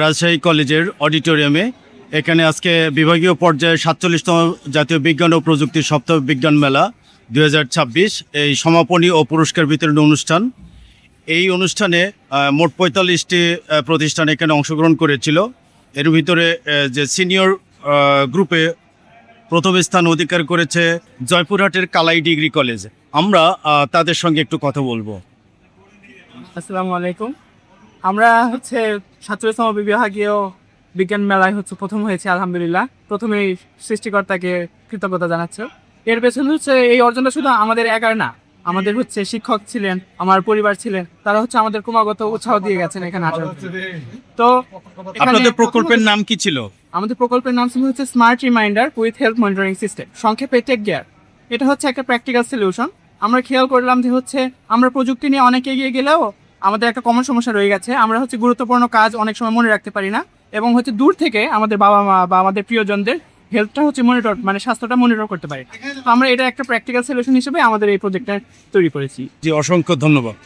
রাজশাহী কলেজের অডিটোরিয়ামে এখানে আজকে বিভাগীয় পর্যায়ে 47তম জাতীয় বিজ্ঞান ও প্রযুক্তি সপ্তাহ বিজ্ঞান মেলা 2026 এই সমাপনী ও পুরস্কার বিতরণ অনুষ্ঠান। এই অনুষ্ঠানে মোট 45টি প্রতিষ্ঠান এখানে অংশগ্রহণ করেছিল। এর ভিতরে যে সিনিয়র গ্রুপে প্রথম স্থান অধিকার করেছে জয়পুরহাটের কালাই ডিগ্রি কলেজ। আমরা তাদের সঙ্গে একটু কথা বলবো। আসসালামু আলাইকুম। আমরা 47তম বিভাগীয় বিজ্ঞান মেলায় প্রথম হয়েছে, আলহামদুলিল্লাহ। প্রথমেই সৃষ্টিকর্তাকে কৃতজ্ঞতা জানাচ্ছে। এর পেছনে এই অর্জনটা শুধু আমাদের একার না, আমাদের শিক্ষক ছিলেন, আমার পরিবার ছিলেন, তারা আমাদের ক্রমাগত উৎসাহ দিয়ে গেছেন এখানে আসার। তো আপনাদের প্রকল্পের নাম কি ছিল? আমাদের প্রকল্পের নাম ছিল smart reminder with health monitoring system, সংক্ষেপে টেক গিয়ার। এটা একটা প্র্যাকটিক্যাল সলিউশন। আমরা খেয়াল করলাম যে আমরা প্রযুক্তি নিয়ে অনেক এগিয়ে গেলেও আমাদের একটা কমন সমস্যা রয়ে গেছে। আমরা গুরুত্বপূর্ণ কাজ অনেক সময় মনে রাখতে পারি না, এবং দূর থেকে আমাদের বাবা মা বা আমাদের প্রিয়জনদের হেলথটা মনিটর, মানে স্বাস্থ্যটা মনিটর করতে পারি। তো আমরা এটা একটা প্র্যাকটিক্যাল সলিউশন হিসেবে আমাদের এই প্রজেক্টটা তৈরি করেছি। জি, অসংখ্য ধন্যবাদ।